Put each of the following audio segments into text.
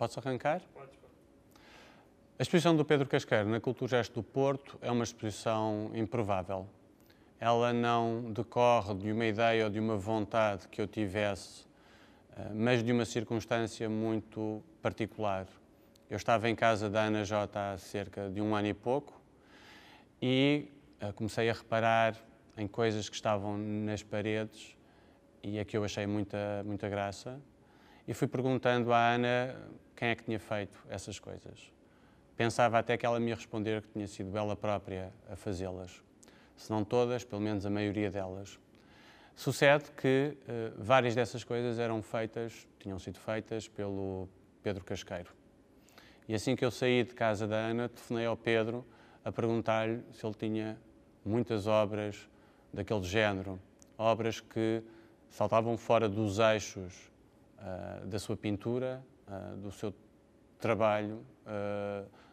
Posso arrancar? Podes. A exposição do Pedro Casqueiro na Culturgest do Porto é uma exposição improvável. Ela não decorre de uma ideia ou de uma vontade que eu tivesse, mas de uma circunstância muito particular. Eu estava em casa da Ana Jota há cerca de 1 ano e pouco e comecei a reparar em coisas que estavam nas paredes e a que eu achei muita graça. E fui perguntando à Ana quem é que tinha feito essas coisas. Pensava até que ela me ia responder que tinha sido ela própria a fazê-las. Se não todas, pelo menos a maioria delas. Sucede que várias dessas coisas tinham sido feitas pelo Pedro Casqueiro. E assim que eu saí de casa da Ana, telefonei ao Pedro a perguntar-lhe se ele tinha muitas obras daquele género. Obras que saltavam fora dos eixos da sua pintura, do seu trabalho,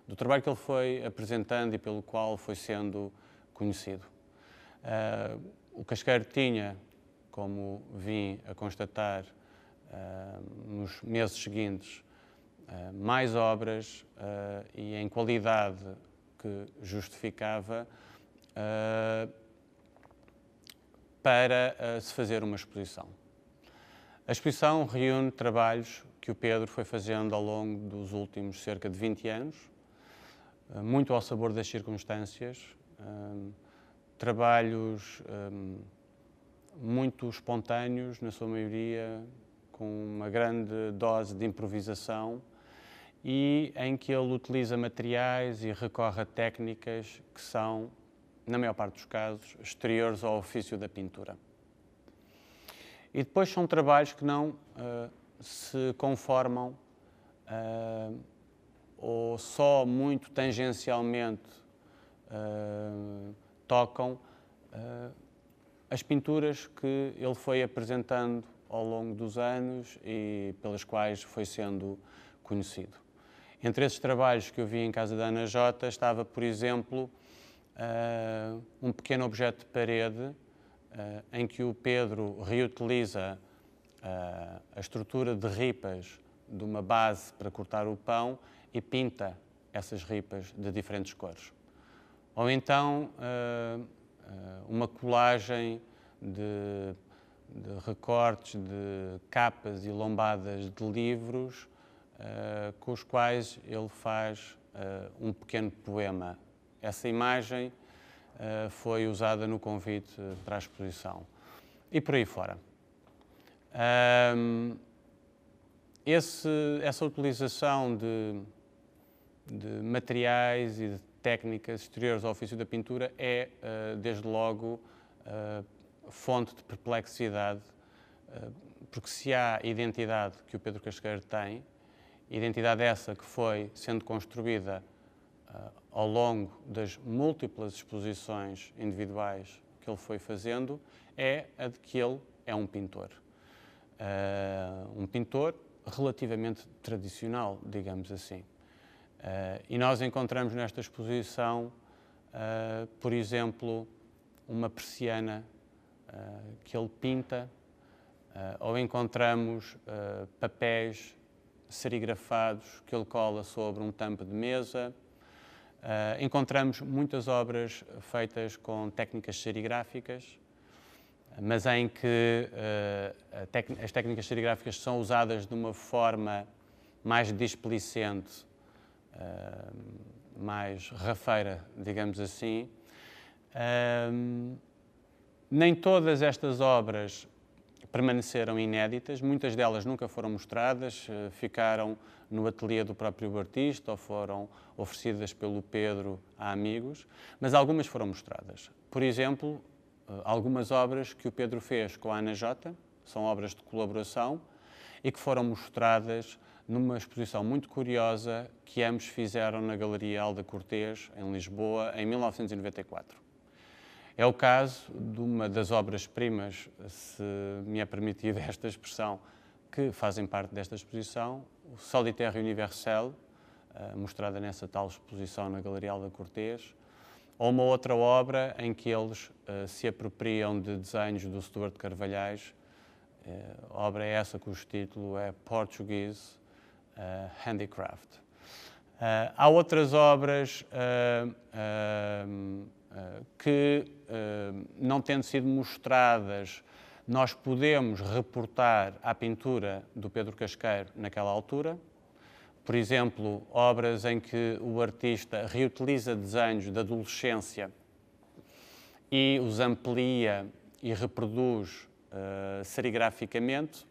do trabalho que ele foi apresentando e pelo qual foi sendo conhecido. O Casqueiro tinha, como vim a constatar nos meses seguintes, mais obras e em qualidade que justificava para se fazer uma exposição. A exposição reúne trabalhos que o Pedro foi fazendo ao longo dos últimos cerca de 20 anos, muito ao sabor das circunstâncias, trabalhos muito espontâneos, na sua maioria, com uma grande dose de improvisação e em que ele utiliza materiais e recorre a técnicas que são, na maior parte dos casos, exteriores ao ofício da pintura. E depois são trabalhos que não se conformam ou só muito tangencialmente tocam as pinturas que ele foi apresentando ao longo dos anos e pelas quais foi sendo conhecido. Entre esses trabalhos que eu vi em casa da Ana Jota estava, por exemplo, um pequeno objeto de parede em que o Pedro reutiliza a estrutura de ripas de uma base para cortar o pão e pinta essas ripas de diferentes cores. Ou então uma colagem de recortes de capas e lombadas de livros com os quais ele faz um pequeno poema. Essa imagem foi usada no convite para a exposição. E por aí fora. Essa utilização de materiais e de técnicas exteriores ao ofício da pintura é, desde logo, fonte de perplexidade, porque se há identidade que o Pedro Casqueiro tem, identidade essa que foi sendo construída ao longo das múltiplas exposições individuais que ele foi fazendo, é a de que ele é um pintor. Um pintor relativamente tradicional, digamos assim. E nós encontramos nesta exposição, por exemplo, uma persiana que ele pinta, ou encontramos papéis serigrafados que ele cola sobre um tampo de mesa. Encontramos muitas obras feitas com técnicas serigráficas, mas em que as técnicas serigráficas são usadas de uma forma mais displicente, mais rafeira, digamos assim. Nem todas estas obras permaneceram inéditas, muitas delas nunca foram mostradas, ficaram no ateliê do próprio artista ou foram oferecidas pelo Pedro a amigos, mas algumas foram mostradas. Por exemplo, algumas obras que o Pedro fez com a Ana Jota, são obras de colaboração e que foram mostradas numa exposição muito curiosa que ambos fizeram na Galeria Alda Cortês, em Lisboa, em 1994. É o caso de uma das obras-primas, se me é permitida esta expressão, que fazem parte desta exposição, o Solitaire Universel, mostrada nessa tal exposição na Galeria Alda Cortês, ou uma outra obra em que eles se apropriam de desenhos do Stuart Carvalhais, obra essa cujo título é Portuguese, handicraft. Há outras obras que, não tendo sido mostradas, nós podemos reportar à pintura do Pedro Casqueiro naquela altura. Por exemplo, obras em que o artista reutiliza desenhos da adolescência e os amplia e reproduz serigraficamente,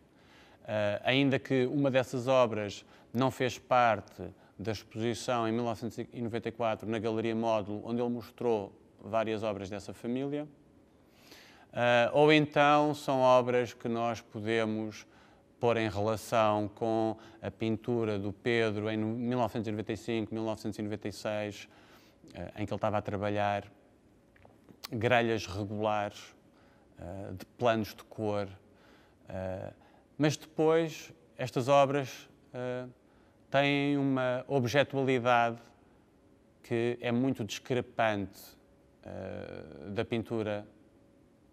ainda que uma dessas obras não fez parte da exposição em 1994 na Galeria Módulo, onde ele mostrou várias obras dessa família. Ou então são obras que nós podemos pôr em relação com a pintura do Pedro em 1995, 1996, em que ele estava a trabalhar grelhas regulares, de planos de cor. Mas depois estas obras têm uma objetualidade que é muito discrepante da pintura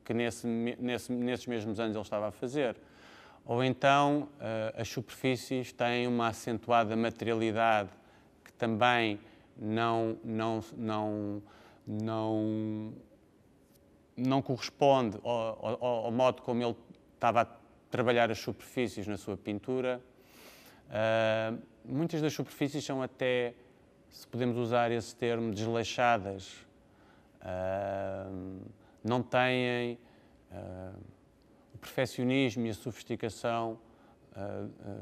que nesses mesmos anos ele estava a fazer. Ou então as superfícies têm uma acentuada materialidade que também não corresponde ao modo como ele estava a trabalhar as superfícies na sua pintura. Muitas das superfícies são até, se podemos usar esse termo, desleixadas. Não têm o perfeccionismo e a sofisticação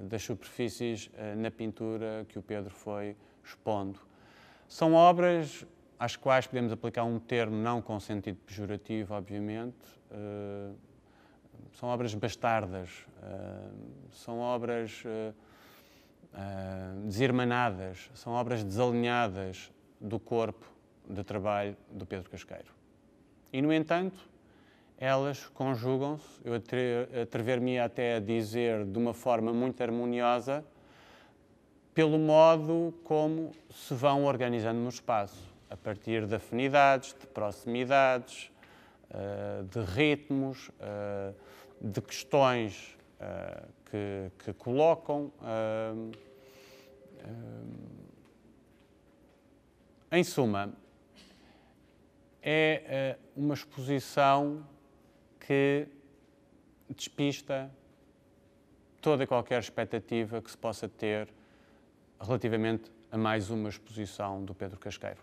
das superfícies na pintura que o Pedro foi expondo. São obras às quais podemos aplicar um termo não com sentido pejorativo, obviamente. São obras bastardas, são obras desirmanadas, são obras desalinhadas do corpo de trabalho do Pedro Casqueiro. E, no entanto, elas conjugam-se, eu atrever-me até a dizer de uma forma muito harmoniosa, pelo modo como se vão organizando no espaço, a partir de afinidades, de proximidades, de ritmos, de questões que colocam. Em suma, é uma exposição que despista toda e qualquer expectativa que se possa ter relativamente a mais uma exposição do Pedro Casqueiro.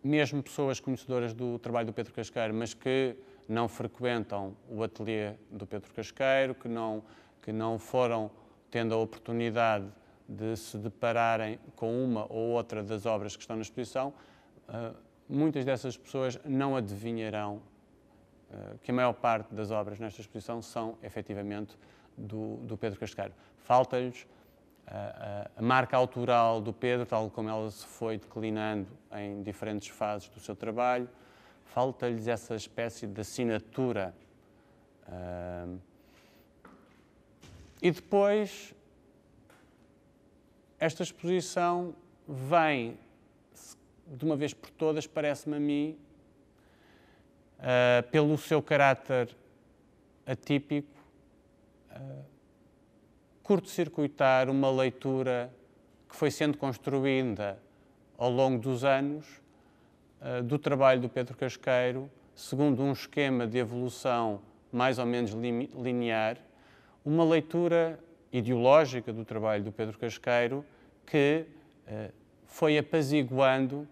Mesmo pessoas conhecedoras do trabalho do Pedro Casqueiro, mas que não frequentam o ateliê do Pedro Casqueiro, que não foram tendo a oportunidade de se depararem com uma ou outra das obras que estão na exposição, muitas dessas pessoas não adivinharão que a maior parte das obras nesta exposição são, efetivamente, do Pedro Casqueiro. Falta-lhes a marca autoral do Pedro, tal como ela se foi declinando em diferentes fases do seu trabalho, falta-lhes essa espécie de assinatura. E depois, esta exposição vem, de uma vez por todas, parece-me a mim, pelo seu caráter atípico, curto-circuitar uma leitura que foi sendo construída ao longo dos anos do trabalho do Pedro Casqueiro, segundo um esquema de evolução mais ou menos linear, uma leitura ideológica do trabalho do Pedro Casqueiro que foi apaziguando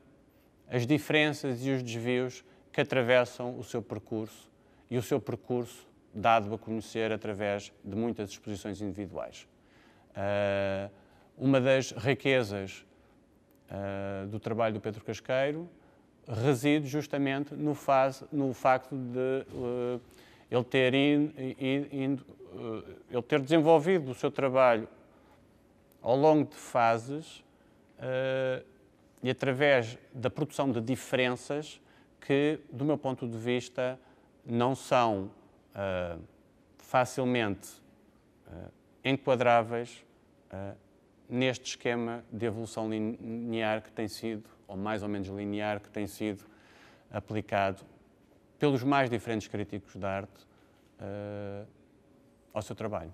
as diferenças e os desvios que atravessam o seu percurso, e o seu percurso dado a conhecer através de muitas exposições individuais. Uma das riquezas do trabalho do Pedro Casqueiro reside justamente no facto de ele ter desenvolvido o seu trabalho ao longo de fases e através da produção de diferenças que, do meu ponto de vista, não são facilmente enquadráveis neste esquema de evolução linear que tem sido, ou mais ou menos linear, que tem sido aplicado pelos mais diferentes críticos de arte ao seu trabalho.